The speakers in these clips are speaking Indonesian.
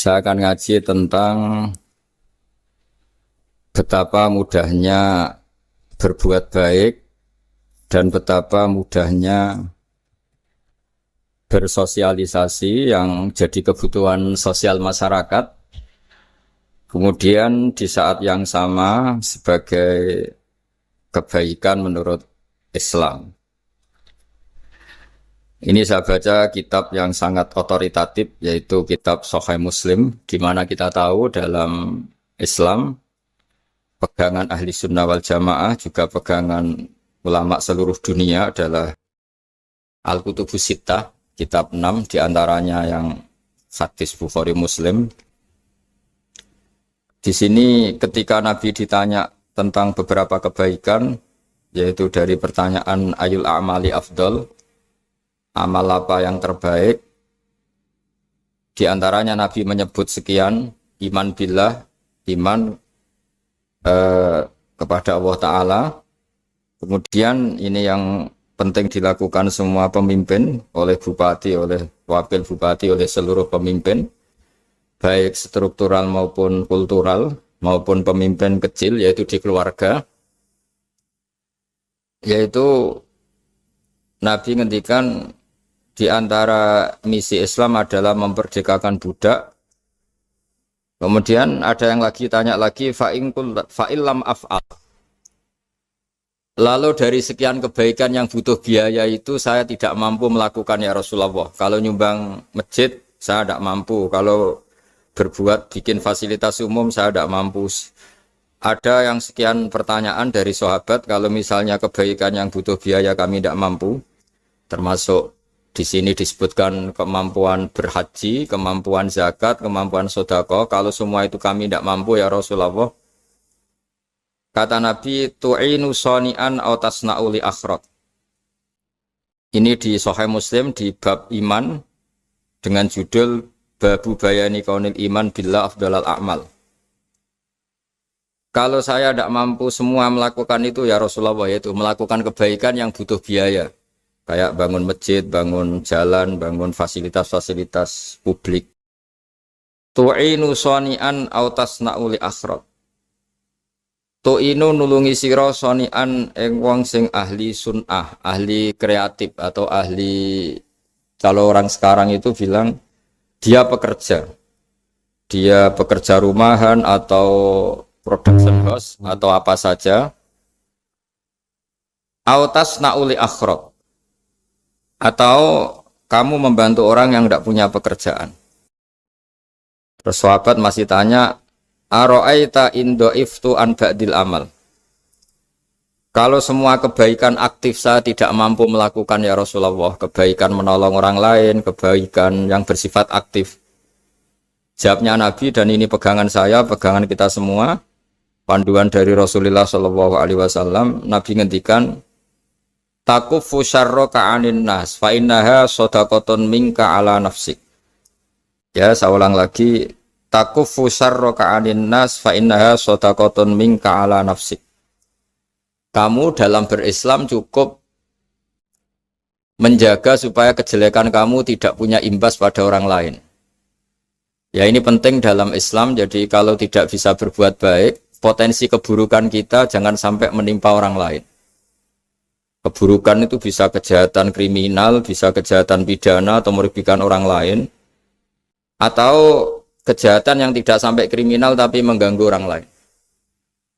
Saya akan ngaji tentang betapa mudahnya berbuat baik dan betapa mudahnya bersosialisasi yang jadi kebutuhan sosial masyarakat. Kemudian di saat yang sama sebagai kebaikan menurut Islam. Ini saya baca kitab yang sangat otoritatif, yaitu kitab Sahih Muslim, di mana kita tahu dalam Islam pegangan ahli sunnah wal jamaah, juga pegangan ulama seluruh dunia adalah Al-Kutubus Sittah, kitab 6, diantaranya yang hadis Bukhari Muslim. Di sini ketika Nabi ditanya tentang beberapa kebaikan, yaitu dari pertanyaan ayul a'mali afdol, amal apa yang terbaik, diantaranya Nabi menyebut sekian: iman billah, iman kepada Allah Ta'ala. Kemudian ini yang penting dilakukan semua pemimpin, oleh bupati, oleh wakil bupati, oleh seluruh pemimpin, baik struktural maupun kultural, maupun pemimpin kecil, yaitu di keluarga. Yaitu Nabi ngendikan di antara misi Islam adalah memperdekakan budak. Kemudian ada yang lagi tanya lagi, fa'illam af'al. Lalu dari sekian kebaikan yang butuh biaya itu saya tidak mampu melakukan ya Rasulullah. Kalau nyumbang masjid saya tidak mampu. Kalau berbuat bikin fasilitas umum saya tidak mampu. Ada yang sekian pertanyaan dari sahabat, kalau misalnya kebaikan yang butuh biaya kami tidak mampu, termasuk di sini disebutkan kemampuan berhaji, kemampuan zakat, kemampuan sedekah. Kalau semua itu kami tidak mampu ya Rasulullah. Kata Nabi, tu'inu shani'an aw tasna'u li akhirat. Ini di Sahih Muslim di bab iman dengan judul Babu bayani kaunil iman billah afdalal a'mal. Kalau saya tidak mampu semua melakukan itu ya Rasulullah, yaitu melakukan kebaikan yang butuh biaya, kayak bangun masjid, bangun jalan, bangun fasilitas-fasilitas publik. Tu'inu shani'an aw tasna'u li akhirat. Tu'inu nulungi sira shani'an ing wong sing ahli sun'ah, ahli kreatif, atau ahli, kalau orang sekarang itu bilang dia pekerja rumahan atau production house atau apa saja. Aw tasna'u li akhirat, atau kamu membantu orang yang tidak punya pekerjaan. Terus sahabat masih tanya, aro'aita indo'iftu an ba'dil amal. Kalau semua kebaikan aktif saya tidak mampu melakukan ya Rasulullah, kebaikan menolong orang lain, kebaikan yang bersifat aktif. Jawabnya Nabi, dan ini pegangan saya, pegangan kita semua, panduan dari Rasulullah SAW, Nabi ngendikan, takufu syarroka anin nas fa innaha shadaqatun minka ala nafsik. Ya, saya ulang lagi, takufu syarroka anin nas fa innaha shadaqatun minka ala nafsik. Kamu dalam berislam cukup menjaga supaya kejelekan kamu tidak punya imbas pada orang lain. Ya, ini penting dalam Islam. Jadi kalau tidak bisa berbuat baik, potensi keburukan kita jangan sampai menimpa orang lain. Keburukan itu bisa kejahatan kriminal, bisa kejahatan pidana atau merugikan orang lain, atau kejahatan yang tidak sampai kriminal tapi mengganggu orang lain.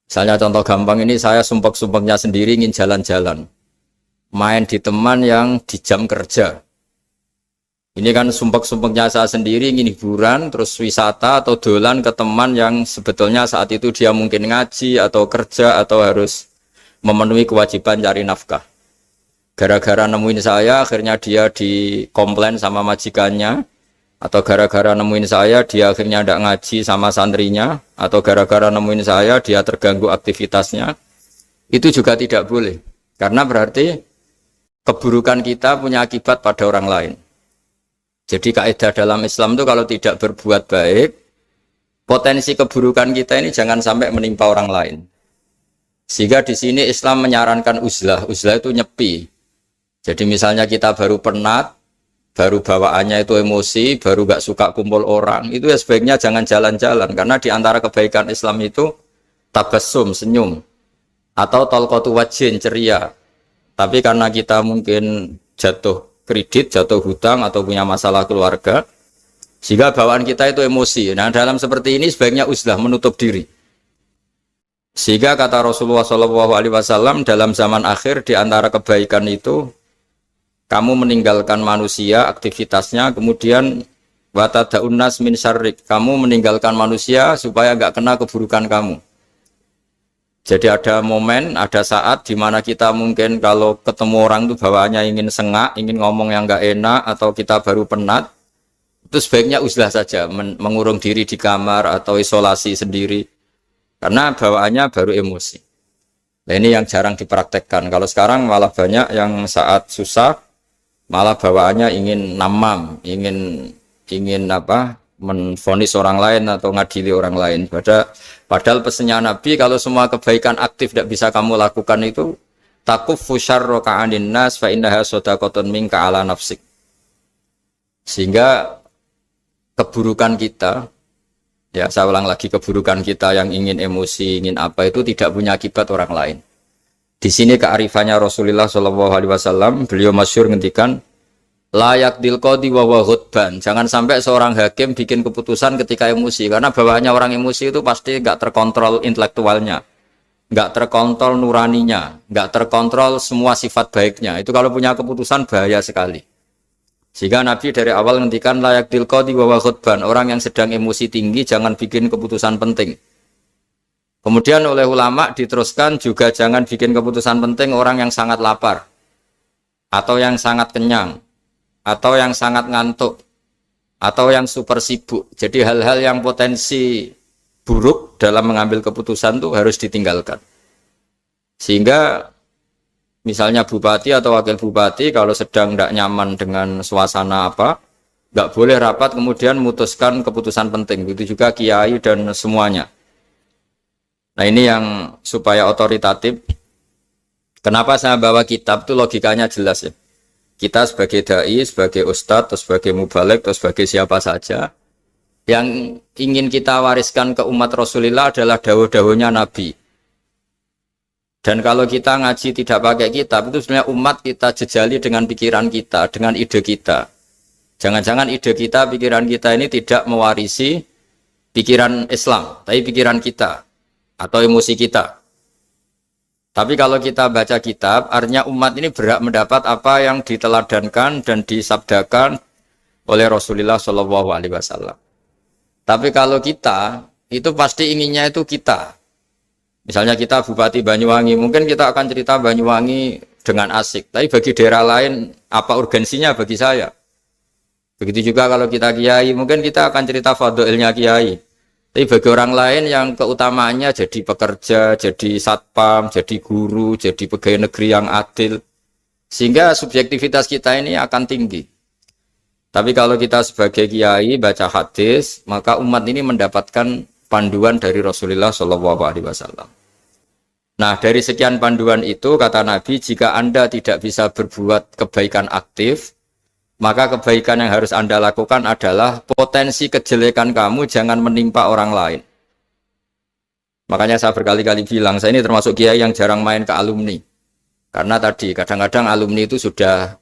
Misalnya contoh gampang ini, saya sumpek-sumpeknya sendiri ingin jalan-jalan, main di teman yang di jam kerja. Ini kan sumpek-sumpeknya saya sendiri ingin hiburan, terus wisata atau dolan ke teman yang sebetulnya saat itu dia mungkin ngaji atau kerja atau harus memenuhi kewajiban cari nafkah. Gara-gara nemuin saya, akhirnya dia dikomplain sama majikannya, atau gara-gara nemuin saya, dia akhirnya tidak ngaji sama santrinya, atau gara-gara nemuin saya, dia terganggu aktivitasnya. Itu juga tidak boleh, karena berarti keburukan kita punya akibat pada orang lain. Jadi kaidah dalam Islam itu kalau tidak berbuat baik, potensi keburukan kita ini jangan sampai menimpa orang lain. Sehingga di sini Islam menyarankan uzlah. Uzlah itu nyepi. Jadi misalnya kita baru penat, baru bawaannya itu emosi, baru gak suka kumpul orang, itu ya sebaiknya jangan jalan-jalan, karena di antara kebaikan Islam itu tabassum, senyum, atau talqatu wajhin, ceria. Tapi karena kita mungkin jatuh kredit, jatuh hutang, atau punya masalah keluarga, sehingga bawaan kita itu emosi. Nah, dalam seperti ini sebaiknya uzlah, menutup diri. Sehingga kata Rasulullah SAW dalam zaman akhir di antara kebaikan itu kamu meninggalkan manusia aktivitasnya, kemudian watadaun nas min syarrik, kamu meninggalkan manusia supaya enggak kena keburukan kamu. Jadi ada momen, ada saat di mana kita mungkin kalau ketemu orang itu bawaannya ingin sengak, ingin ngomong yang enggak enak, atau kita baru penat, itu sebaiknya uzlah saja, mengurung diri di kamar atau isolasi sendiri. Karena bawaannya baru emosi. Nah, ini yang jarang dipraktekkan. Kalau sekarang malah banyak yang saat susah, malah bawaannya ingin namam, ingin menvonis orang lain atau ngadili orang lain. Padahal pesannya Nabi, kalau semua kebaikan aktif tidak bisa kamu lakukan itu, takuffu syarra ka'anin nas fa innaha shadaqatun minka ala nafsik. Sehingga keburukan kita, ya saya ulang lagi, keburukan kita yang ingin emosi, ingin apa itu tidak punya akibat orang lain. Di sini kearifannya Rasulullah SAW, beliau masyhur ngendikan, layak dilqadi wa ghadban. Jangan sampai seorang hakim bikin keputusan ketika emosi, karena bawaannya orang emosi itu pasti nggak terkontrol intelektualnya, nggak terkontrol nuraninya, nggak terkontrol semua sifat baiknya. Itu kalau punya keputusan bahaya sekali. Sehingga Nabi dari awal ngendikan layak dilqadi wa ghadban, orang yang sedang emosi tinggi jangan bikin keputusan penting. Kemudian oleh ulama diteruskan juga jangan bikin keputusan penting orang yang sangat lapar, atau yang sangat kenyang, atau yang sangat ngantuk, atau yang super sibuk. Jadi hal-hal yang potensi buruk dalam mengambil keputusan itu harus ditinggalkan. Sehingga misalnya bupati atau wakil bupati kalau sedang tidak nyaman dengan suasana apa, nggak boleh rapat kemudian memutuskan keputusan penting. Begitu juga kiai dan semuanya. Nah, ini yang supaya otoritatif. Kenapa saya bawa kitab itu logikanya jelas ya. Kita sebagai dai, sebagai ustadz, atau sebagai mubalek, atau sebagai siapa saja, yang ingin kita wariskan ke umat Rasulullah adalah dawuh-dawuhnya Nabi. Dan kalau kita ngaji tidak pakai kitab, itu sebenarnya umat kita jejali dengan pikiran kita, dengan ide kita. Jangan-jangan ide kita, pikiran kita ini tidak mewarisi pikiran Islam, tapi pikiran kita, atau emosi kita. Tapi kalau kita baca kitab, artinya umat ini berhak mendapat apa yang diteladankan dan disabdakan oleh Rasulullah SAW. Tapi kalau kita, itu pasti inginnya itu kita. Misalnya kita Bupati Banyuwangi, mungkin kita akan cerita Banyuwangi dengan asik. Tapi bagi daerah lain, apa urgensinya bagi saya? Begitu juga kalau kita kiai, mungkin kita akan cerita fadhilnya kiai. Tapi bagi orang lain yang keutamaannya jadi pekerja, jadi satpam, jadi guru, jadi pegawai negeri yang adil. Sehingga subjektivitas kita ini akan tinggi. Tapi kalau kita sebagai kiai baca hadis, maka umat ini mendapatkan panduan dari Rasulullah SAW. Nah, dari sekian panduan itu, kata Nabi, jika Anda tidak bisa berbuat kebaikan aktif, maka kebaikan yang harus Anda lakukan adalah potensi kejelekan kamu jangan menimpa orang lain. Makanya saya berkali-kali bilang, saya ini termasuk kiai yang jarang main ke alumni. Karena tadi, kadang-kadang alumni itu sudah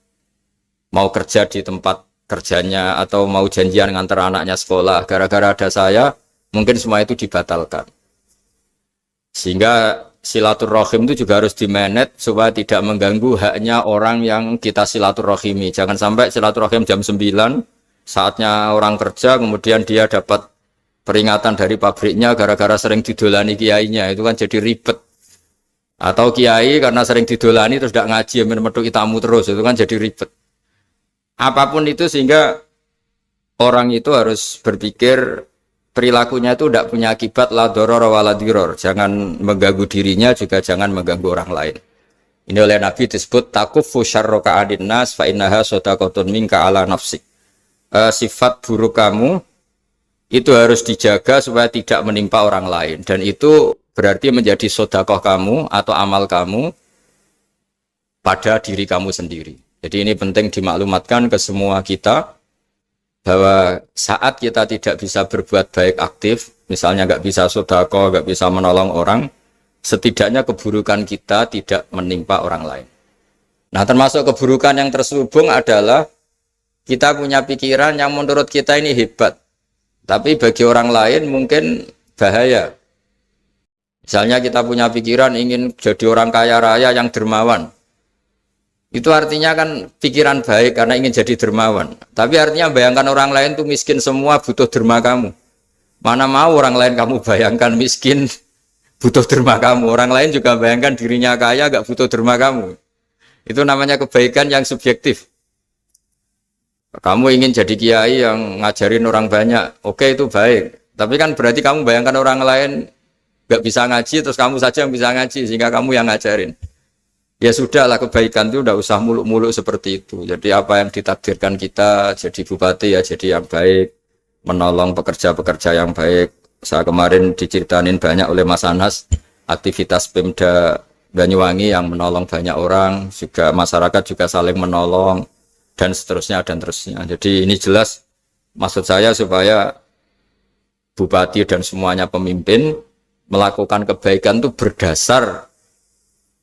mau kerja di tempat kerjanya, atau mau janjian ngantar anaknya sekolah. Gara-gara ada saya, mungkin semua itu dibatalkan. Sehingga silaturahim itu juga harus dimanage supaya tidak mengganggu haknya orang yang kita silaturahimi. Jangan sampai silaturahim jam 9, saatnya orang kerja, kemudian dia dapat peringatan dari pabriknya gara-gara sering didolani kiainya. Itu kan jadi ribet. Atau kiai karena sering didolani terus tidak ngaji, metu tamu terus. Itu kan jadi ribet. Apapun itu, sehingga orang itu harus berpikir perilakunya itu tidak punya akibat la doror wala diror. Jangan mengganggu dirinya, juga jangan mengganggu orang lain. Ini oleh Nabi disebut takuffu syarra ka'adin nas fa innaha shadaqatun minka ala nafsik. Sifat buruk kamu itu harus dijaga supaya tidak menimpa orang lain, dan itu berarti menjadi sedekah kamu atau amal kamu pada diri kamu sendiri. Jadi ini penting dimaklumatkan ke semua kita bahwa saat kita tidak bisa berbuat baik aktif, misalnya nggak bisa sedekah, nggak bisa menolong orang, setidaknya keburukan kita tidak menimpa orang lain. Nah, termasuk keburukan yang terselubung adalah kita punya pikiran yang menurut kita ini hebat, tapi bagi orang lain mungkin bahaya. Misalnya kita punya pikiran ingin jadi orang kaya raya yang dermawan. Itu artinya kan pikiran baik karena ingin jadi dermawan. Tapi artinya bayangkan orang lain tuh miskin semua butuh derma kamu. Mana mau orang lain kamu bayangkan miskin butuh derma kamu. Orang lain juga bayangkan dirinya kaya gak butuh derma kamu. Itu namanya kebaikan yang subjektif. Kamu ingin jadi kiai yang ngajarin orang banyak. Oke, itu baik. Tapi kan berarti kamu bayangkan orang lain gak bisa ngaji terus kamu saja yang bisa ngaji sehingga kamu yang ngajarin. Ya sudahlah, kebaikan itu udah usah muluk-muluk seperti itu. Jadi apa yang ditakdirkan kita jadi bupati ya jadi yang baik, menolong pekerja-pekerja yang baik. Saya kemarin diceritain banyak oleh Mas Anas aktivitas Pemda Banyuwangi yang menolong banyak orang, juga masyarakat juga saling menolong dan seterusnya dan terusnya. Jadi ini jelas maksud saya supaya bupati dan semuanya pemimpin melakukan kebaikan itu berdasar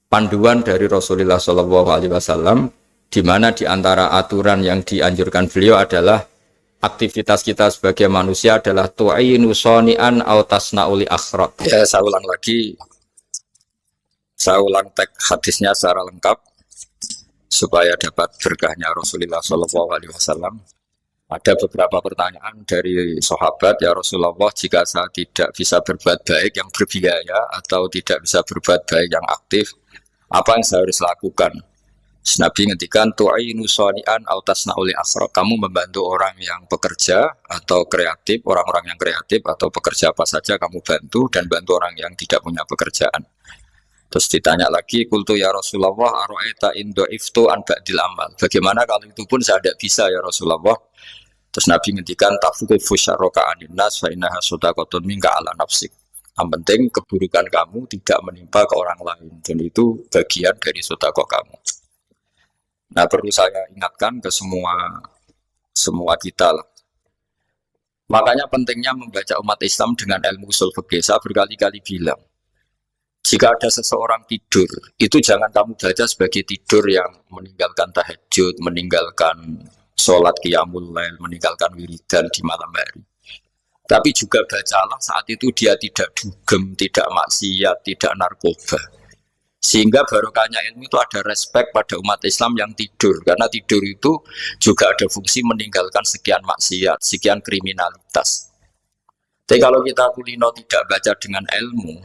panduan dari Rasulullah SAW, di mana di antara aturan yang dianjurkan beliau adalah aktivitas kita sebagai manusia adalah tu'inu soni'an au tasna'uli akhraq. Ya, saya ulang lagi. Saya ulang teks hadisnya secara lengkap supaya dapat berkahnya Rasulullah SAW. Ada beberapa pertanyaan dari sahabat, ya Rasulullah, jika saya tidak bisa berbuat baik yang berbiaya atau tidak bisa berbuat baik yang aktif, apa yang saya harus lakukan? Nabi ngendikan tu'inu shani'an aw tasna'ul asra. Kamu membantu orang yang pekerja atau kreatif, orang-orang yang kreatif atau pekerja apa saja kamu bantu dan bantu orang yang tidak punya pekerjaan. Terus ditanya lagi, qultu ya Rasulullah ara'aita in dha'iftu an ba'dil amal. Bagaimana kalau itu pun saya tidak bisa ya Rasulullah? Terus Nabi ngendikan tafuqifu syarraka anin nas fa innaha shadaqatun minka ala nafsik. Yang penting keburukan kamu tidak menimpa ke orang lain dan itu bagian dari sedekah kamu. Nah, perlu saya ingatkan ke semua kita lah. Makanya pentingnya membaca umat Islam dengan ilmu ushul fikih. Saya berkali-kali bilang, jika ada seseorang tidur, itu jangan kamu baca sebagai tidur yang meninggalkan tahajud, meninggalkan sholat qiyamul lail, meninggalkan wiridan di malam hari. Tapi juga bacalah saat itu dia tidak dugem, tidak maksiat, tidak narkoba. Sehingga barokahnya ilmu itu ada respek pada umat Islam yang tidur. Karena tidur itu juga ada fungsi meninggalkan sekian maksiat, sekian kriminalitas. Tapi kalau kita kulino tidak baca dengan ilmu,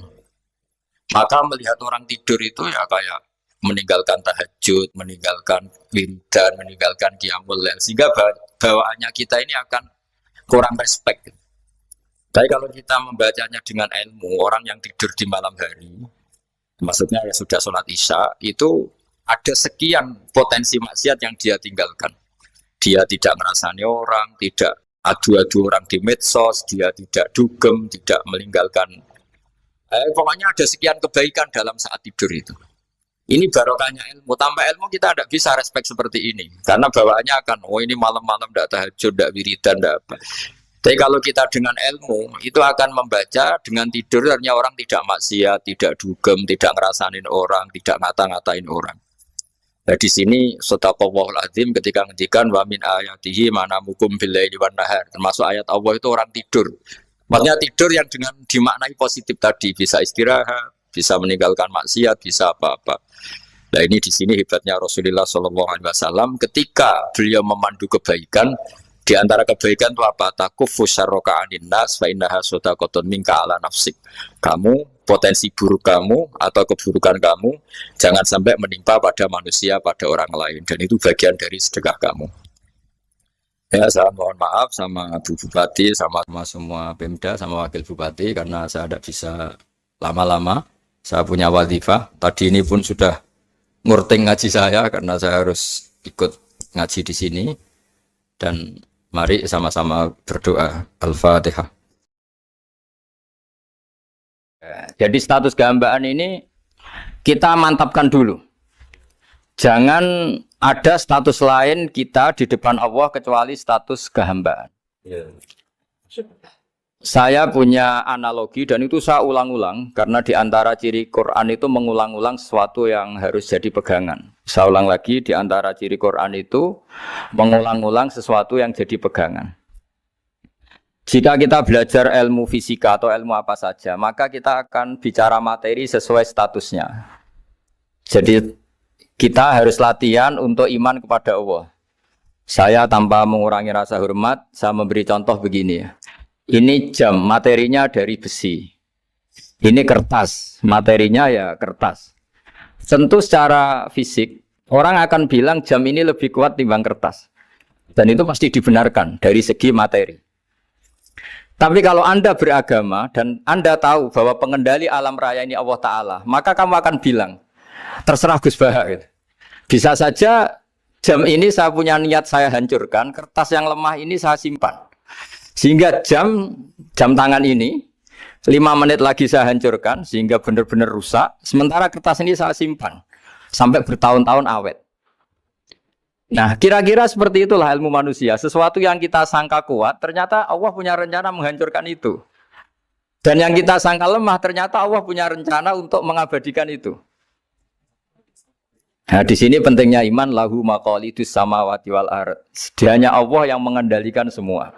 maka melihat orang tidur itu ya kayak meninggalkan tahajud, meninggalkan wiridan, meninggalkan qiyamul lail. Sehingga bawaannya kita ini akan kurang respect. Tapi kalau kita membacanya dengan ilmu, orang yang tidur di malam hari, maksudnya ya sudah sholat isya, itu ada sekian potensi maksiat yang dia tinggalkan. Dia tidak ngerasani orang, tidak adu-adu orang di medsos, dia tidak dugem, tidak meninggalkan. Pokoknya ada sekian kebaikan dalam saat tidur itu. Ini barokahnya ilmu. Tanpa ilmu kita tidak bisa respect seperti ini. Karena bawaannya akan, oh ini malam-malam tidak tahajud, tidak wiridan, tidak apa. Tapi kalau kita dengan ilmu, itu akan membaca dengan tidur, artinya orang tidak maksiat, tidak dugem, tidak ngerasanin orang, tidak ngata-ngatain orang. Nah di sini Sadaqallahul Azim ketika ngendikan wa min ayatihi manamukum billaili wan nahar. Termasuk ayat Allah itu orang tidur. Maksudnya tidur yang dengan dimaknai positif tadi, bisa istirahat, bisa meninggalkan maksiat, bisa apa-apa. Nah ini di sini hebatnya Rasulullah SAW ketika beliau memandu kebaikan. Di antara kebaikan itu apa? Takufu syarroka anin nas fa innaha shadaqatun minka ala nafsik. Kamu, potensi buruk kamu atau keburukan kamu jangan sampai menimpa pada manusia, pada orang lain. Dan itu bagian dari sedekah kamu. Ya, saya mohon maaf sama Bu Bupati, sama semua Pemda, sama Wakil Bupati karena saya tidak bisa lama-lama. Saya punya wadifah. Tadi ini pun sudah ngurting ngaji saya karena saya harus ikut ngaji di sini. Dan mari sama-sama berdoa. Al-Fatihah. Jadi status gambaan ini kita mantapkan dulu. Jangan ada status lain kita di depan Allah kecuali status kehambaan. Saya punya analogi dan itu saya ulang-ulang karena di antara ciri Quran itu mengulang-ulang sesuatu yang harus jadi pegangan. Saya ulang lagi, di antara ciri Quran itu mengulang-ulang sesuatu yang jadi pegangan. Jika kita belajar ilmu fisika atau ilmu apa saja, maka kita akan bicara materi sesuai statusnya. Jadi kita harus latihan untuk iman kepada Allah. Saya tanpa mengurangi rasa hormat, saya memberi contoh begini ya. Ini jam, materinya dari besi. Ini kertas, materinya ya kertas. Tentu secara fisik, orang akan bilang jam ini lebih kuat timbang kertas. Dan itu pasti dibenarkan dari segi materi. Tapi kalau Anda beragama dan Anda tahu bahwa pengendali alam raya ini Allah Ta'ala, maka kamu akan bilang, terserah Gus Baha. Gitu. Bisa saja jam ini saya punya niat saya hancurkan, kertas yang lemah ini saya simpan. Sehingga jam tangan ini 5 menit lagi saya hancurkan sehingga benar-benar rusak. Sementara kertas ini saya simpan sampai bertahun-tahun awet. Nah, kira-kira seperti itulah ilmu manusia. Sesuatu yang kita sangka kuat, ternyata Allah punya rencana menghancurkan itu. Dan yang kita sangka lemah, ternyata Allah punya rencana untuk mengabadikan itu. Nah, di sini pentingnya iman lahu maqalidus samawati wal ardh. Hanya Allah yang mengendalikan semua.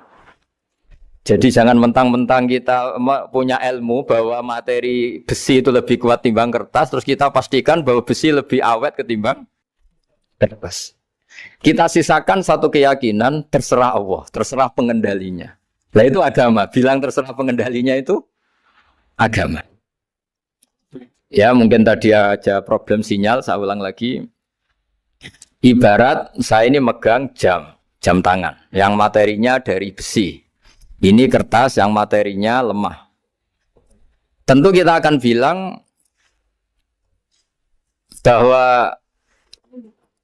Jadi jangan mentang-mentang kita punya ilmu bahwa materi besi itu lebih kuat timbang kertas, terus kita pastikan bahwa besi lebih awet ketimbang kertas. Kita sisakan satu keyakinan, terserah Allah, terserah pengendalinya. Nah itu agama, bilang terserah pengendalinya itu agama. Ya mungkin tadi aja problem sinyal, saya ulang lagi. Ibarat saya ini megang jam tangan, yang materinya dari besi. Ini kertas yang materinya lemah. Tentu kita akan bilang bahwa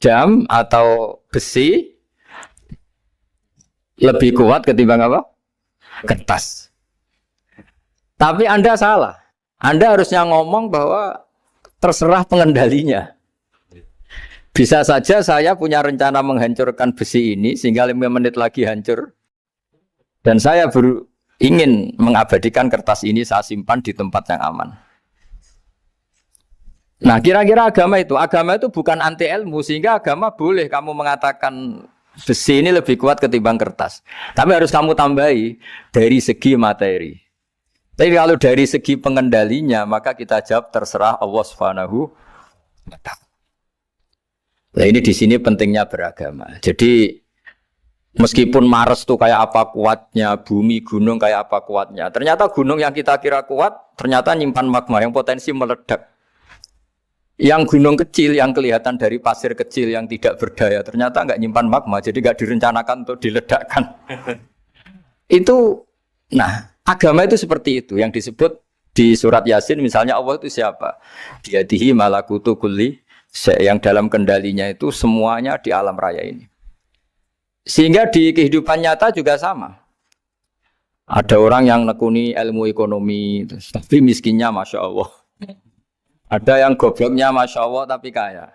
jam atau besi lebih kuat ketimbang apa? Kertas. Tapi Anda salah. Anda harusnya ngomong bahwa terserah pengendalinya. Bisa saja saya punya rencana menghancurkan besi ini sehingga 5 menit lagi hancur. Dan saya ingin mengabadikan kertas ini saya simpan di tempat yang aman. Nah kira-kira agama itu bukan anti ilmu. Sehingga agama boleh kamu mengatakan besi ini lebih kuat ketimbang kertas. Tapi harus kamu tambahi dari segi materi. Tapi kalau dari segi pengendalinya maka kita jawab terserah Allah Subhanahu wa ta'ala. Nah ini di sini pentingnya beragama. Jadi meskipun Mars tuh kayak apa kuatnya, bumi, gunung kayak apa kuatnya. Ternyata gunung yang kita kira kuat, ternyata nyimpan magma yang potensi meledak. Yang gunung kecil, yang kelihatan dari pasir kecil yang tidak berdaya, ternyata nggak nyimpan magma, jadi nggak direncanakan untuk diledakkan. Itu, nah agama itu seperti itu, yang disebut di surat Yasin misalnya Allah itu siapa? Biyadihi malakutu kulli, yang dalam kendalinya itu semuanya di alam raya ini. Sehingga di kehidupan nyata juga sama. Ada orang yang nekuni ilmu ekonomi, tapi miskinnya Masya Allah. Ada yang gobloknya Masya Allah tapi kaya.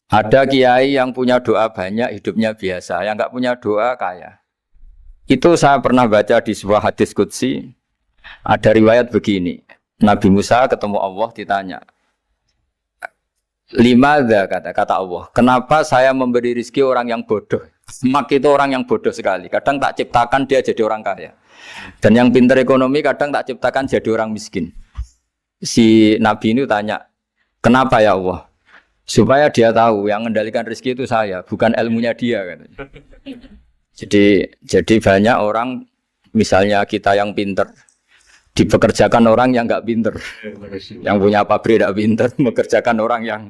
Ada kiai yang punya doa banyak, hidupnya biasa. Yang nggak punya doa kaya. Itu saya pernah baca di sebuah hadis qudsi. Ada riwayat begini. Nabi Musa ketemu Allah ditanya. Limadza kata Allah. Kenapa saya memberi rezeki orang yang bodoh? Mak itu orang yang bodoh sekali. Kadang tak ciptakan dia jadi orang kaya. Dan yang pintar ekonomi kadang tak ciptakan jadi orang miskin. Si Nabi ini tanya, kenapa ya Allah? Supaya dia tahu yang mengendalikan rezeki itu saya, bukan ilmunya dia. Katanya. Jadi banyak orang, misalnya kita yang pintar, dipekerjakan orang yang nggak pintar. Yang punya pabrik tidak pintar, mengerjakan orang yang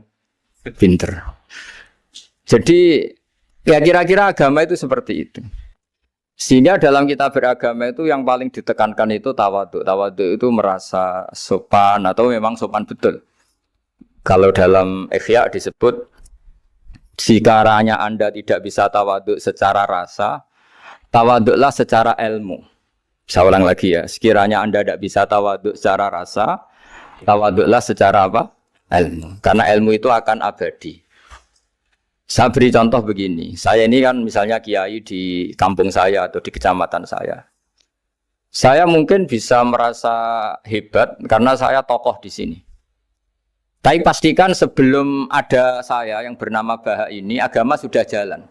pintar. Jadi ya kira-kira agama itu seperti itu. Sehingga dalam kita beragama itu yang paling ditekankan itu tawadhu. Tawadhu itu merasa sopan atau memang sopan betul. Kalau dalam Ihya disebut sekiranya Anda tidak bisa tawadhu secara rasa, tawadhulah secara ilmu. Saya ulang lagi ya, sekiranya Anda tidak bisa tawadhu secara rasa, tawadhulah secara apa? Ilmu. Karena ilmu itu akan abadi. Saya beri contoh begini. Saya ini kan misalnya kiai di kampung saya atau di kecamatan saya. Saya mungkin bisa merasa hebat karena saya tokoh di sini. Tapi pastikan sebelum ada saya yang bernama Baha ini, agama sudah jalan.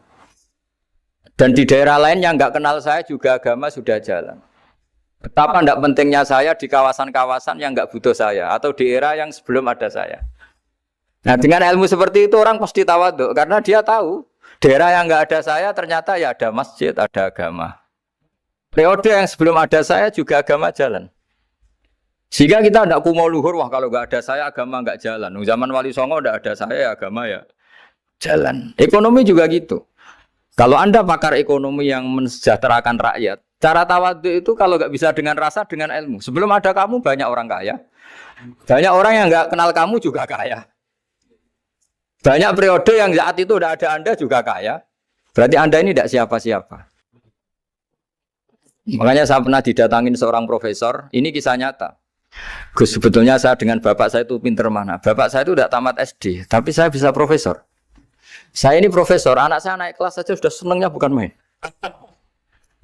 Dan di daerah lain yang nggak kenal saya juga agama sudah jalan. Betapa tidak pentingnya saya di kawasan-kawasan yang nggak butuh saya atau di era yang sebelum ada saya. Nah dengan ilmu seperti itu orang pasti tawaduk karena dia tahu daerah yang nggak ada saya ternyata ya ada masjid, ada agama. Periode yang sebelum ada saya juga agama jalan. Sehingga kita tidak kumo luhur, wah kalau nggak ada saya agama nggak jalan. Zaman Wali Songo tidak ada saya agama ya jalan. Ekonomi juga gitu. Kalau Anda pakar ekonomi yang mensejahterakan rakyat, cara tawadhu itu kalau nggak bisa dengan rasa, dengan ilmu. Sebelum ada kamu banyak orang kaya. Banyak orang yang nggak kenal kamu juga kaya. Banyak periode yang saat itu udah ada Anda juga kaya. Berarti Anda ini tidak siapa-siapa. Makanya saya pernah didatangin seorang profesor, ini kisah nyata. Gus, sebetulnya saya dengan bapak saya itu pinter mana? Bapak saya itu tidak tamat SD, tapi saya bisa profesor. Saya ini profesor, anak saya naik kelas saja sudah senangnya bukan main.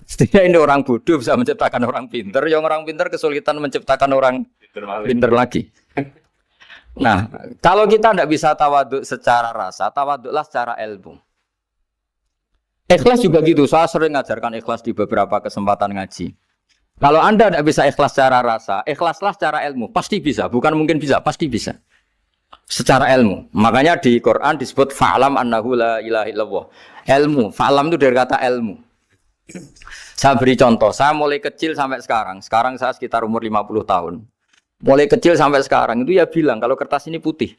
Setidaknya ini orang bodoh bisa menciptakan orang pinter, yang orang pinter kesulitan menciptakan orang pinter lagi. Nah, kalau kita tidak bisa tawaduk secara rasa, tawaduklah secara ilmu. Ikhlas juga gitu, saya sering ngajarkan ikhlas di beberapa kesempatan ngaji. Kalau Anda tidak bisa ikhlas secara rasa, ikhlaslah secara ilmu. Pasti bisa, bukan mungkin bisa, pasti bisa. Secara ilmu. Makanya di Quran disebut fa'lam annahu la ilaha illallah. Ilmu, fa'lam itu dari kata ilmu. Saya beri contoh, saya mulai kecil sampai sekarang. Sekarang saya sekitar umur 50 tahun. Mulai kecil sampai sekarang itu ya bilang kalau kertas ini putih.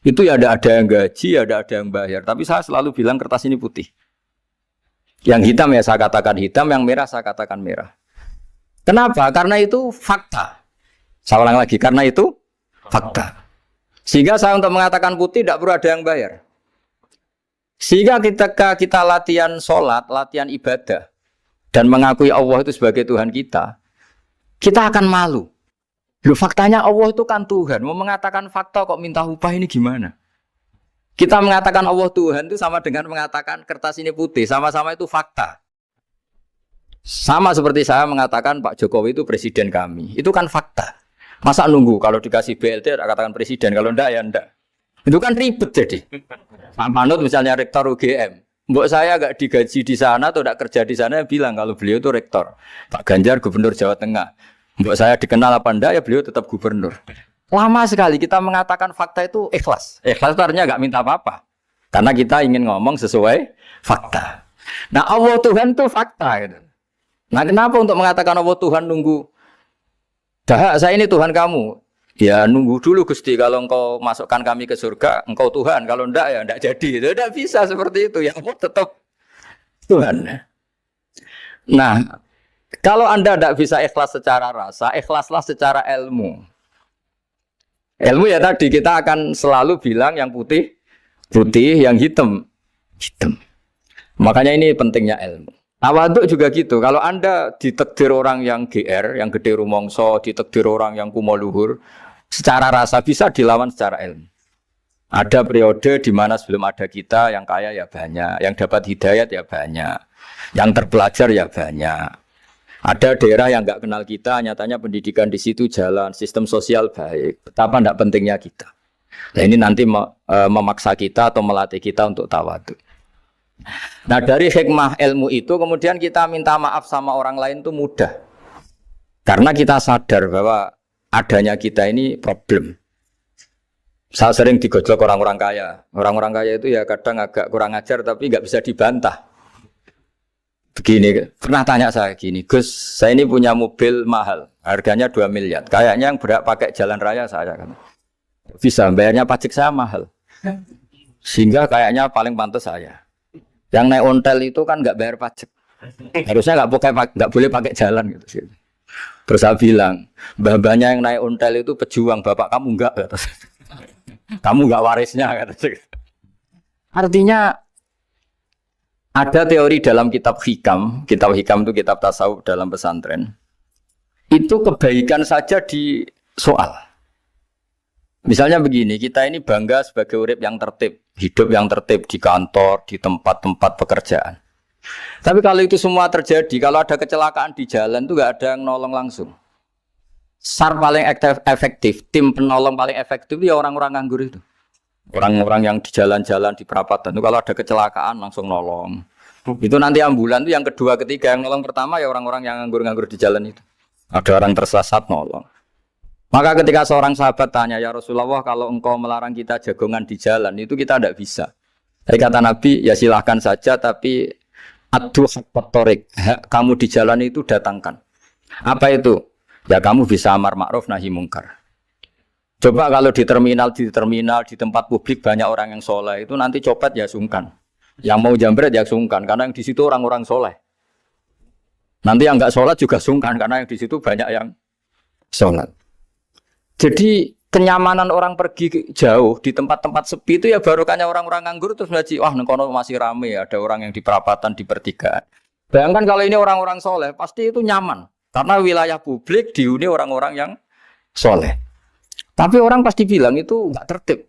Itu ya ada yang gaji, ada yang bayar. Tapi saya selalu bilang kertas ini putih. Yang hitam ya saya katakan hitam, yang merah saya katakan merah. Kenapa? Karena itu fakta. Saya ulang lagi, karena itu fakta. Sehingga saya untuk mengatakan putih tidak perlu ada yang bayar. Sehingga ketika kita latihan sholat, latihan ibadah, dan mengakui Allah itu sebagai Tuhan kita akan malu. Loh, faktanya Allah itu kan Tuhan. Mau mengatakan fakta kok minta upah ini gimana? Kita mengatakan Allah Tuhan itu sama dengan mengatakan kertas ini putih. Sama-sama itu fakta. Sama seperti saya mengatakan Pak Jokowi itu presiden kami. Itu kan fakta. Masa nunggu kalau dikasih BLT katakan presiden, kalau enggak ya enggak. Itu kan ribet jadi. Pak Manut misalnya rektor UGM. Mbok saya enggak digaji di sana atau enggak kerja di sana bilang kalau beliau itu rektor. Pak Ganjar gubernur Jawa Tengah. Mbok saya dikenal apa enggak ya beliau tetap gubernur. Lama sekali kita mengatakan fakta itu ikhlas. Ikhlas itu artinya enggak minta apa-apa. Karena kita ingin ngomong sesuai fakta. Nah Allah Tuhan itu fakta gitu. Nah kenapa untuk mengatakan Allah Tuhan nunggu? Dah saya ini Tuhan kamu. Ya nunggu dulu Gusti, kalau engkau masukkan kami ke surga, engkau Tuhan. Kalau enggak ya enggak jadi. Itu tidak bisa seperti itu. Ya Allah tetap Tuhan. Nah, kalau Anda tidak bisa ikhlas secara rasa, ikhlaslah secara ilmu. Ilmu ya tadi kita akan selalu bilang yang putih, putih, yang hitam, hitam. Makanya ini pentingnya ilmu. Tawaduk juga gitu. Kalau Anda ditakdir orang yang GR, yang gede rumongso, ditakdir orang yang kumo luhur, secara rasa bisa dilawan secara ilmu. Ada periode di mana sebelum ada kita yang kaya ya banyak, yang dapat hidayat ya banyak, yang terpelajar ya banyak. Ada daerah yang nggak kenal kita, nyatanya pendidikan di situ jalan, sistem sosial baik. Betapa tidak pentingnya kita. Nah ini nanti memaksa kita atau melatih kita untuk tawaduk. Nah dari hikmah ilmu itu kemudian kita minta maaf sama orang lain itu mudah. Karena kita sadar bahwa adanya kita ini problem. Saya sering digojlok orang-orang kaya. Orang-orang kaya itu ya kadang agak kurang ajar tapi nggak bisa dibantah. Begini, pernah tanya saya gini, Gus, saya ini punya mobil mahal, harganya 2 miliar. Kayaknya yang berak pakai jalan raya saya kan. Bisa, bayarnya pajak saya mahal. Sehingga kayaknya paling pantas saya. Yang naik ontel itu kan nggak bayar pajak. Harusnya nggak boleh pakai jalan gitu. Terus saya bilang, mbah-mbahnya yang naik ontel itu pejuang, bapak kamu enggak. Kamu enggak warisnya. Artinya ada teori dalam kitab hikam itu kitab tasawuf dalam pesantren. Itu kebaikan saja di soal. Misalnya begini, kita ini bangga sebagai urip yang tertib. hidup yang tertib di kantor, di tempat-tempat pekerjaan. Tapi kalau itu semua terjadi, kalau ada kecelakaan di jalan itu nggak ada yang nolong langsung. SAR paling efektif, tim penolong paling efektif ya orang-orang nganggur itu. Orang-orang yang di jalan-jalan di perapatan itu kalau ada kecelakaan langsung nolong. Itu nanti ambulan itu yang kedua, ketiga, yang nolong pertama ya orang-orang yang nganggur-nganggur di jalan itu. Ada orang tersesat nolong. Maka ketika seorang sahabat tanya, ya Rasulullah, kalau engkau melarang kita jagongan di jalan itu kita tidak bisa. Tapi kata Nabi, ya silahkan saja, tapi adu hakot torik, kamu di jalan itu datangkan. Apa itu? Ya kamu bisa amar ma'ruf nahi mungkar. Coba kalau di terminal, di tempat publik banyak orang yang soleh, itu nanti copet ya sungkan. Yang mau jambret ya sungkan, karena yang di situ orang-orang soleh. Nanti yang nggak sholat juga sungkan, karena yang di situ banyak yang sholat. Jadi kenyamanan orang pergi jauh di tempat-tempat sepi itu ya barokahnya orang-orang nganggur terus ngaji, wah nengkono masih rame ya, ada orang yang di perapatan, di pertigaan. Bayangkan kalau ini orang-orang soleh, pasti itu nyaman. Karena wilayah publik dihuni orang-orang yang soleh. Tapi orang pasti bilang itu nggak tertib.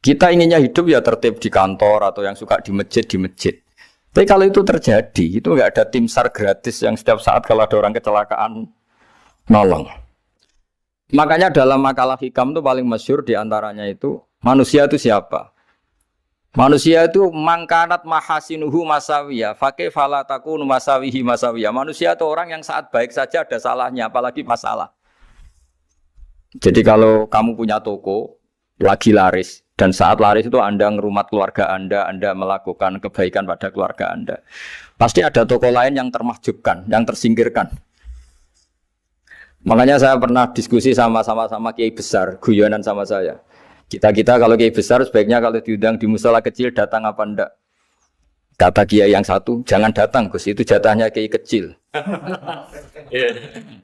Kita inginnya hidup ya tertib di kantor atau yang suka di masjid, di masjid. Tapi kalau itu terjadi, itu nggak ada tim SAR gratis yang setiap saat kalau ada orang kecelakaan nolong. Makanya dalam makalah hikam itu paling masyhur diantaranya itu, manusia itu siapa? Manusia itu mangkanat mahasinuhu masawiyah, fakih falatakun masawihi masawiyah. Manusia itu orang yang saat baik saja ada salahnya, apalagi masalah. Jadi kalau kamu punya toko, lagi laris, dan saat laris itu Anda ngerumat keluarga Anda melakukan kebaikan pada keluarga Anda. Pasti ada toko lain yang termahjubkan, yang tersingkirkan. Makanya saya pernah diskusi sama kiai besar, guyonan sama saya. Kita kalau kiai besar sebaiknya kalau diundang di musala kecil datang apa enggak? Kata kiai yang satu, jangan datang Gus, itu jatahnya kiai kecil.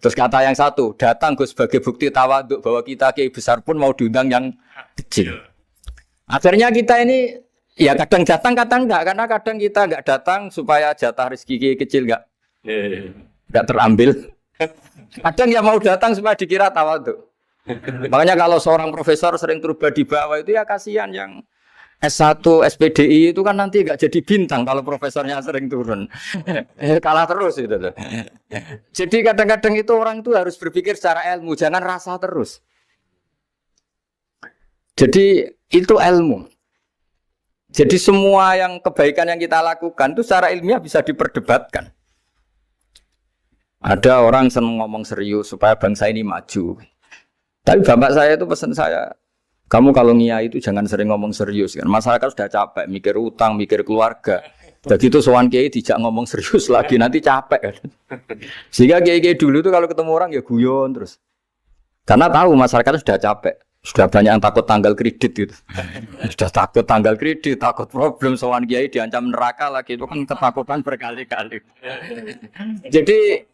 Terus kata yang satu, datang Gus sebagai bukti tawaduk bahwa kita kiai besar pun mau diundang yang kecil. Akhirnya kita ini ya kadang datang kadang enggak, karena kadang kita enggak datang supaya jatah rezeki kiai kecil enggak terambil. Kadang yang mau datang supaya dikira tawaduk. Makanya kalau seorang profesor sering turba di bawah itu ya kasihan yang S1, SPDI itu kan nanti nggak jadi bintang kalau profesornya sering turun. Kalah terus itu. Jadi kadang-kadang itu orang itu harus berpikir secara ilmu, jangan rasa terus. Jadi itu ilmu. Jadi semua yang kebaikan yang kita lakukan itu secara ilmiah bisa diperdebatkan. Ada orang senang ngomong serius supaya bangsa ini maju. Tapi bapak saya itu pesan saya, kamu kalau ngiyai itu jangan sering ngomong serius kan. Masyarakat sudah capek mikir utang, mikir keluarga. Begitu sowan kiai dijak ngomong serius lagi nanti capek kan. Sehingga kiai dulu itu kalau ketemu orang ya guyon terus. Karena tahu masyarakat sudah capek. Sudah banyak yang takut tanggal kredit gitu. Sudah takut tanggal kredit, takut problem sowan kiai diancam neraka lagi, itu kan ketakutan berkali-kali. Jadi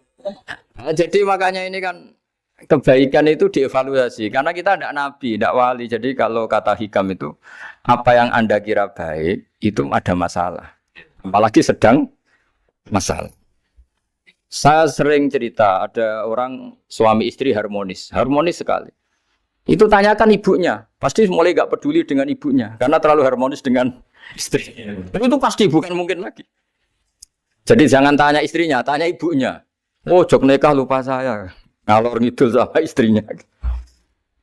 makanya ini kan kebaikan itu dievaluasi karena kita tidak nabi, tidak wali. Jadi kalau kata hikam itu apa yang Anda kira baik itu ada masalah. Apalagi sedang masalah. Saya sering cerita ada orang suami istri harmonis sekali. Itu tanyakan ibunya, pasti mulai gak peduli dengan ibunya karena terlalu harmonis dengan istri. Tapi itu pasti bukan mungkin lagi. Jadi jangan tanya istrinya, tanya ibunya. Oh, jok nikah lupa saya. Ngalor ngidul sama istrinya.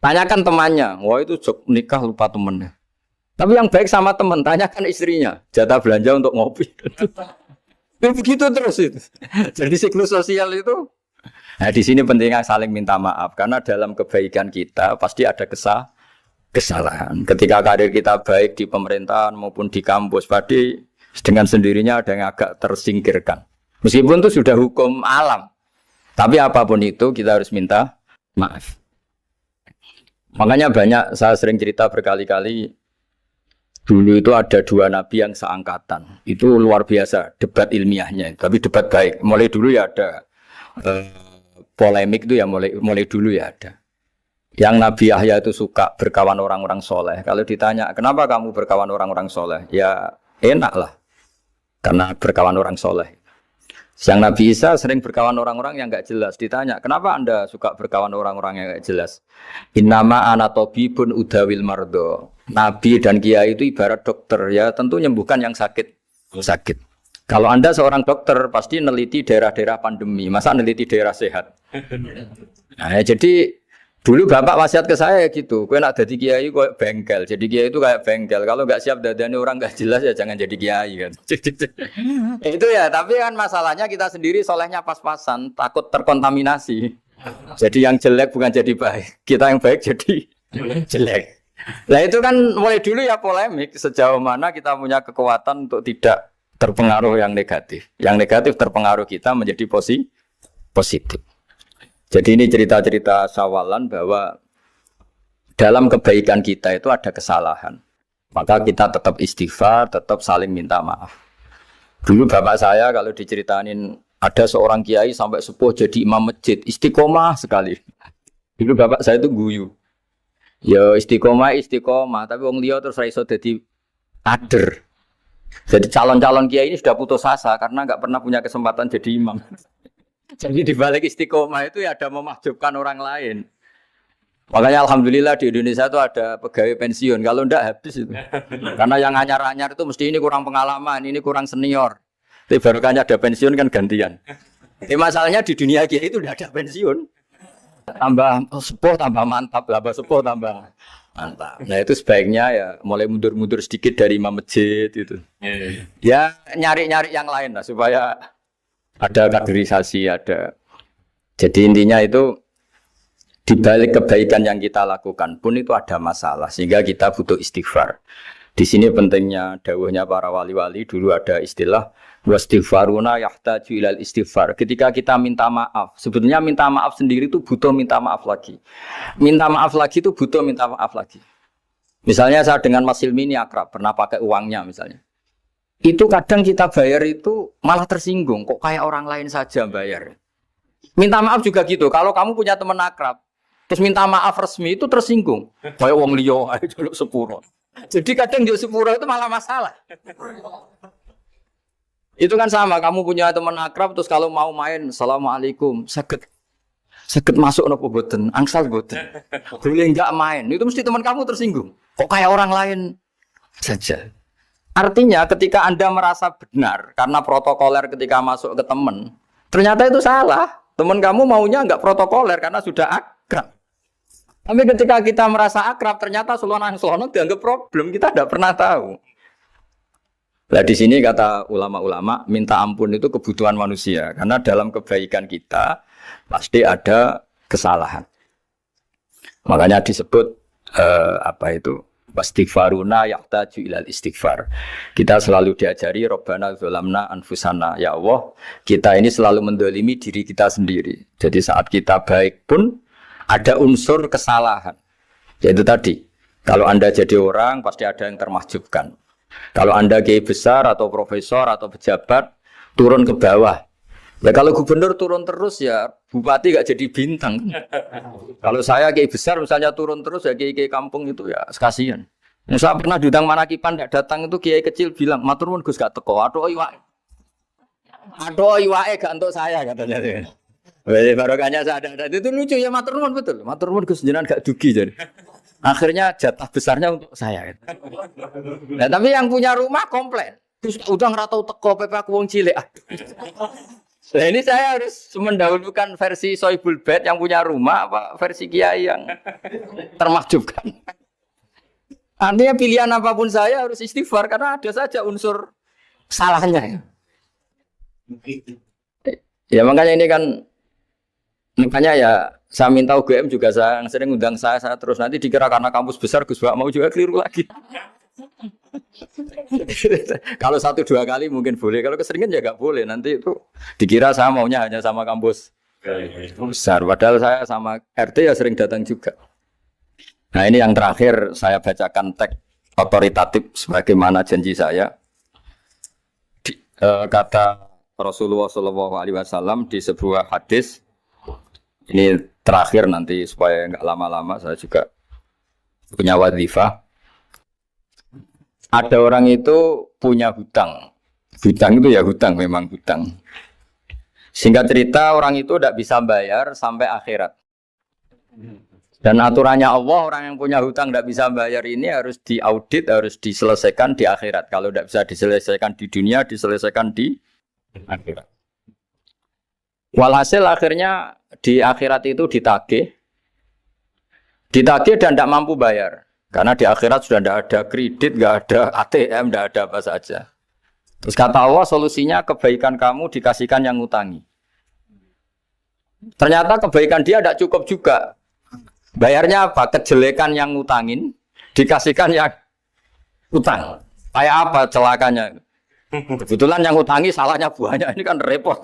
Tanyakan temannya. Wah, itu jok nikah lupa temennya. Tapi yang baik sama teman, tanyakan istrinya. Jatah belanja untuk ngopi. Begitu terus itu. Jadi siklus sosial itu. Nah, di sini pentingnya saling minta maaf karena dalam kebaikan kita pasti ada kesalahan. Ketika karir kita baik di pemerintahan maupun di kampus, pasti dengan sendirinya ada yang agak tersingkirkan. Meskipun itu sudah hukum alam. Tapi apapun itu kita harus minta maaf. Makanya banyak, saya sering cerita berkali-kali, dulu itu ada dua nabi yang seangkatan. Itu luar biasa debat ilmiahnya, tapi debat baik. Mulai dulu ya ada polemik itu ya mulai dulu ya ada. Yang Nabi Yahya itu suka berkawan orang-orang soleh. Kalau ditanya, kenapa kamu berkawan orang-orang soleh? Ya enak lah, karena berkawan orang soleh. Yang Nabi Isa sering berkawan orang-orang yang enggak jelas. Ditanya, kenapa Anda suka berkawan orang-orang yang enggak jelas? Innama ana tabibun udawil mardo. Nabi dan kiai itu ibarat dokter ya, tentu menyembuhkan yang sakit. Kalau Anda seorang dokter pasti neliti daerah-daerah pandemi, masa neliti daerah sehat. Nah, jadi dulu bapak wasiat ke saya gitu, kowe nak jadi kiai kok bengkel. Jadi kiai itu kayak bengkel. Kalau nggak siap dadane orang nggak jelas ya jangan jadi kiai kan. Itu ya, tapi kan masalahnya kita sendiri solehnya pas-pasan, takut terkontaminasi. Jadi yang jelek bukan jadi baik, kita yang baik jadi jelek. Nah itu kan mulai dulu ya polemik sejauh mana kita punya kekuatan untuk tidak terpengaruh yang negatif. Yang negatif terpengaruh kita menjadi positif. Jadi ini cerita-cerita sawalan bahwa dalam kebaikan kita itu ada kesalahan. Maka kita tetap istighfar, tetap saling minta maaf. Dulu bapak saya kalau diceritain ada seorang kiai sampai sepuh jadi imam masjid, istiqomah sekali. Dulu bapak saya itu guyu. Ya istiqomah, tapi wong liya terus ra iso dadi kader. Jadi calon-calon kiai ini sudah putus asa karena nggak pernah punya kesempatan jadi imam. Jadi di balik istiqomah itu ya ada memahjubkan orang lain. Makanya alhamdulillah di Indonesia itu ada pegawai pensiun. Kalau ndak habis itu. Karena yang anyar-anyar itu mesti ini kurang pengalaman, ini kurang senior. Tapi barokahnya ada pensiun kan gantian. Tapi masalahnya di dunia kiai itu udah ada pensiun. Tambah sepuh tambah mantap, tambah sepuh tambah mantap. Nah itu sebaiknya ya mulai mundur-mundur sedikit dari imam masjid itu. Ya nyari-nyari yang lain lah supaya ada kaderisasi, ada. Jadi intinya itu di balik kebaikan yang kita lakukan pun itu ada masalah sehingga kita butuh istighfar. Di sini pentingnya dawuhnya para wali-wali, dulu ada istilah wastighfaruna yahtaju ilal istighfar. Ketika kita minta maaf, sebetulnya minta maaf sendiri itu butuh minta maaf lagi. Minta maaf lagi itu butuh minta maaf lagi. Misalnya saya dengan Mas Hilmi ini akrab, pernah pakai uangnya misalnya. Itu kadang kita bayar itu malah tersinggung, kok kayak orang lain saja bayar. Minta maaf juga gitu, kalau kamu punya teman akrab, terus minta maaf resmi itu tersinggung. Kayak wong liya ae jaluk sepuro. Jadi kadang jaluk sepuro itu malah masalah. Itu kan sama, kamu punya teman akrab terus kalau mau main, assalamualaikum, sakit masuk nopo boten, angsal boten. Boleh enggak main, itu mesti teman kamu tersinggung. Kok kayak orang lain saja. Artinya ketika Anda merasa benar karena protokoler ketika masuk ke teman, ternyata itu salah. Teman kamu maunya enggak protokoler karena sudah akrab. Tapi ketika kita merasa akrab, ternyata selonang-selonang dianggap problem, kita tidak pernah tahu. Nah di sini kata ulama-ulama, minta ampun itu kebutuhan manusia. Karena dalam kebaikan kita, pasti ada kesalahan. Makanya disebut, wastighfaruna yahtaju ilal istighfar. Kita selalu diajari, Rabbana dzolamna anfusana. Ya Allah, kita ini selalu mendolimi diri kita sendiri. Jadi saat kita baik pun, ada unsur kesalahan. Yaitu tadi, kalau Anda jadi orang pasti ada yang termahjubkan. Kalau Anda kiai besar atau profesor atau pejabat turun ke bawah. Ya kalau gubernur turun terus ya bupati gak jadi bintang. Kalau saya kiai besar misalnya turun terus ya kiai kampung itu ya kasihan. Saya pernah diundang Manakipan tidak datang itu kiai kecil bilang matur nuwun Gus gak teko. Aduh iwake gak untuk saya katanya. Barokahnya saya ada. Itu lucu ya matur nuwun betul. Matur nuwun Gus jenengan gak dugi jadi. Akhirnya jatah besarnya untuk saya. Nah, tapi yang punya rumah komplain. Gus udah nggak tahu teko PP aku wong cilik. Nah, ini saya harus mendahulukan versi Sohibul Bait yang punya rumah apa versi kiai yang termahjubkan. Artinya pilihan apapun saya harus istighfar karena ada saja unsur salahnya. Ya makanya ini kan makanya ya saya minta UGM juga saya sering undang saya terus nanti dikira karena kampus besar Gus Bak mau juga keliru lagi. Kalau 1-2 kali mungkin boleh, kalau keseringan ya nggak boleh. Nanti itu dikira saya maunya hanya sama kampus besar, padahal saya sama RT ya sering datang juga. Nah ini yang terakhir saya bacakan teks otoritatif sebagaimana janji saya. Kata Rasulullah SAW di sebuah hadis. Ini terakhir nanti supaya nggak lama-lama saya juga punya wadhifah. Ada orang itu punya hutang. Hutang itu ya hutang, memang hutang. Singkat cerita orang itu tidak bisa bayar sampai akhirat. Dan aturannya Allah, orang yang punya hutang tidak bisa bayar ini harus diaudit, harus diselesaikan di akhirat. Kalau tidak bisa diselesaikan di dunia, diselesaikan di akhirat. Walhasil akhirnya di akhirat itu ditagih dan tidak mampu bayar. Karena di akhirat sudah tidak ada kredit, tidak ada ATM, tidak ada apa saja. Terus kata Allah, solusinya kebaikan kamu dikasihkan yang ngutangi. Ternyata kebaikan dia tidak cukup juga. Bayarnya apa? Kejelekan yang ngutangin dikasihkan yang utang. Kayak apa celakanya? Kebetulan yang ngutangi salahnya banyak, ini kan repot.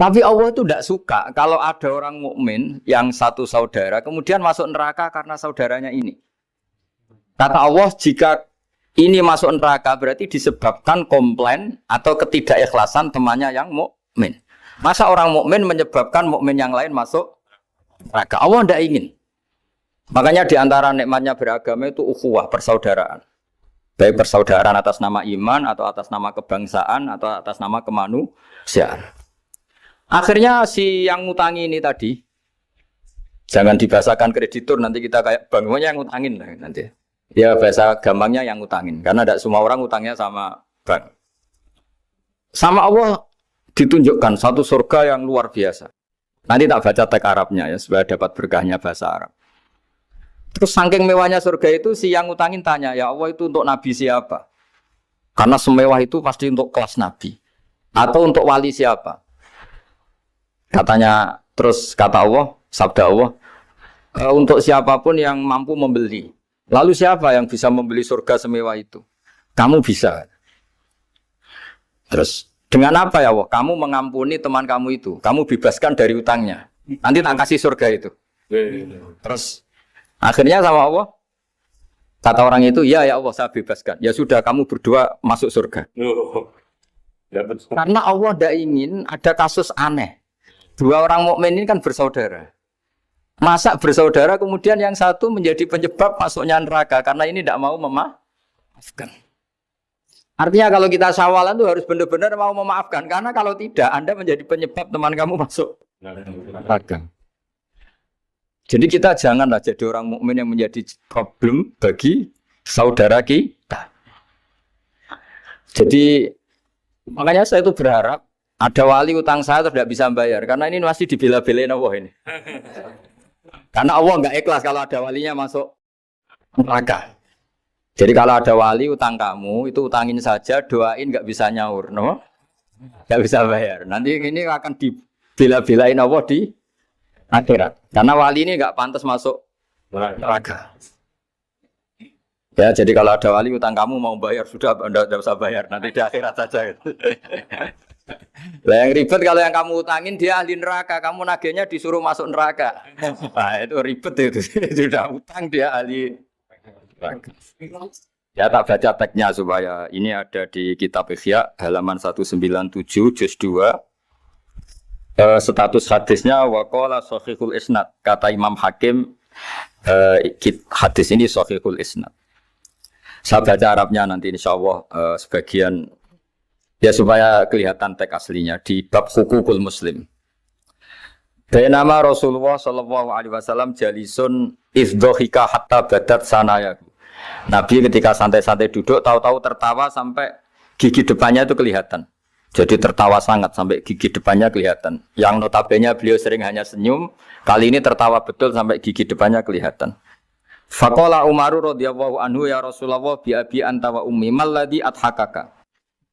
Tapi Allah itu tidak suka kalau ada orang mukmin yang satu saudara kemudian masuk neraka karena saudaranya ini. Kata Allah, jika ini masuk neraka berarti disebabkan komplain atau ketidakikhlasan temannya yang mukmin. Masa orang mukmin menyebabkan mukmin yang lain masuk neraka? Allah tidak ingin. Makanya di antara nikmatnya beragama itu ukhuwah, persaudaraan. Baik persaudaraan atas nama iman atau atas nama kebangsaan atau atas nama kemanusiaan. Akhirnya si yang ngutangi ini tadi, jangan dibahasakan kreditur, nanti kita kayak bank, yang ngutangin lah nanti. Ya bahasa gampangnya yang ngutangin, karena tidak semua orang ngutangnya sama bank. Sama Allah ditunjukkan satu surga yang luar biasa. Nanti tak baca teks Arabnya ya, supaya dapat berkahnya bahasa Arab. Terus saking mewahnya surga itu, si yang ngutangin tanya, ya Allah itu untuk nabi siapa? Karena semewah itu pasti untuk kelas nabi. Atau untuk wali siapa? Katanya, terus kata Allah, sabda Allah, untuk siapapun yang mampu membeli. Lalu siapa yang bisa membeli surga semewah itu? Kamu bisa. Terus, dengan apa ya Allah? Kamu mengampuni teman kamu itu. Kamu bebaskan dari utangnya. Nanti tak kasih surga itu. Terus, akhirnya sama Allah, kata orang itu, ya Allah saya bebaskan. Ya sudah, kamu berdua masuk surga. Karena Allah tidak ingin ada kasus aneh. Dua orang mukmin ini kan bersaudara. Masa bersaudara kemudian yang satu menjadi penyebab masuknya neraka karena ini tidak mau memaafkan. Artinya kalau kita syawalan itu harus benar-benar mau memaafkan. Karena kalau tidak, Anda menjadi penyebab teman kamu masuk neraka. Jadi kita janganlah jadi orang mukmin yang menjadi problem bagi saudara kita. Jadi makanya saya itu berharap ada wali utang saya tidak bisa bayar karena ini masih dibela-belain Allah ini. Karena Allah nggak ikhlas kalau ada walinya masuk neraka. Jadi kalau ada wali utang kamu itu utangin saja, doain nggak bisa nyaur, no? Nggak bisa bayar. Nanti ini akan dibela-belain Allah di akhirat. Karena wali ini nggak pantas masuk neraka. Ya, jadi kalau ada wali utang kamu mau bayar sudah, Anda tidak usah bayar, nanti di akhirat saja. Lah yang ribet kalau yang kamu utangin dia ahli neraka, kamu nagihnya disuruh masuk neraka. Nah, itu ribet itu. Sudah utang dia ahli neraka. Ya tak baca teksnya supaya ini ada di kitab Ihya halaman 197 juz 2. Status hadisnya waqala sahihul isnad, kata Imam Hakim, hadis ini sahihul isnad. Saya baca Arabnya nanti insyaallah sebagian ya supaya kelihatan teks aslinya di bab hukukul muslim. Nama Rasulullah sallallahu alaihi wasallam jalisun izdhika hatta badat sanayahu. Nabi ketika santai-santai duduk tahu-tahu tertawa sampai gigi depannya itu kelihatan. Jadi tertawa sangat sampai gigi depannya kelihatan. Yang notabene beliau sering hanya senyum, kali ini tertawa betul sampai gigi depannya kelihatan. Faqala Umar radhiyallahu anhu ya Rasulullah bi abi anta wa ummi malladhi adhakaka.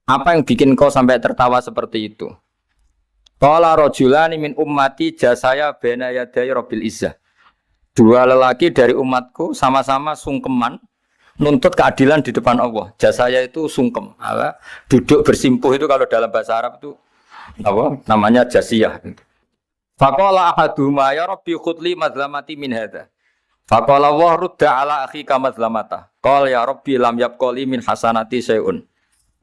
Apa yang bikin kau sampai tertawa seperti itu? Qala rajulani min ummati jasaya baina yaday rabbil izzah. Dua lelaki dari umatku sama-sama sungkeman nuntut keadilan di depan Allah. Jasaya itu sungkem. Duduk bersimpuh itu kalau dalam bahasa Arab itu apa? Namanya jasiyah. Faqala ahaduhuma ya rabbi khudli madlamati min hadza. Faqala wa rudda ala akhika madlamata. Qala ya rabbi lam yabqali min hasanati syai'un.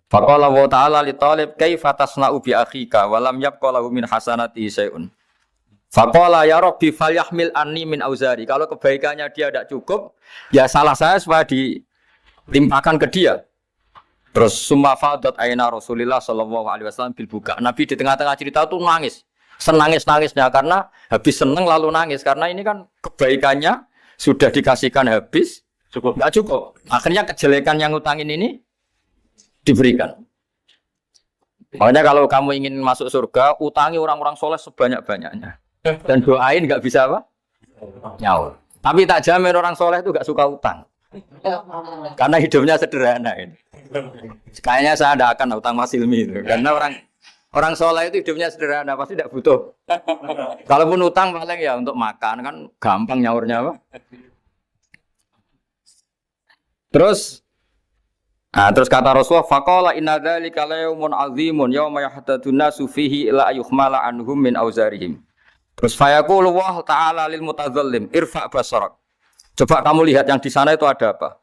Faqala wa ta'ala li talib kaifa tasna'u bi akhika wa lam yabqalahu min hasanati syai'un. Faqala ya rabbi falyahmil anni min auzari. Kalau kebaikannya dia tidak cukup, ya salah saya supaya dilimpahkan ke dia. Terus summa fadat aina Rasulillah sallallahu alaihi wasallam bil buka. Nabi di tengah-tengah cerita itu nangis. Senangis-nangisnya karena Habis seneng lalu nangis karena ini kan kebaikannya sudah dikasihkan habis cukup nggak cukup. Akhirnya kejelekan yang ngutangin ini diberikan. Makanya kalau kamu ingin masuk surga, utangi orang-orang soleh sebanyak-banyaknya. Dan doain nggak bisa apa? Nyaur. Tapi tak jamin orang soleh itu nggak suka utang. Karena hidupnya sederhana ini. Kayaknya saya tidak akan utang Mas Hilmi itu. Karena orang soleh itu hidupnya sederhana, pasti tidak butuh. Kalaupun utang paling ya untuk makan, kan gampang nyaurnya apa? Terus kata Rasulullah, faqala inna dzalika la yaumun azimun yauma yahtadun nasu fihi ila ayuhmala anhum min auzarihim. Terus fayaqulu wa ta'ala lil mutadzallim irfa basarak. Coba kamu lihat yang di sana itu ada apa?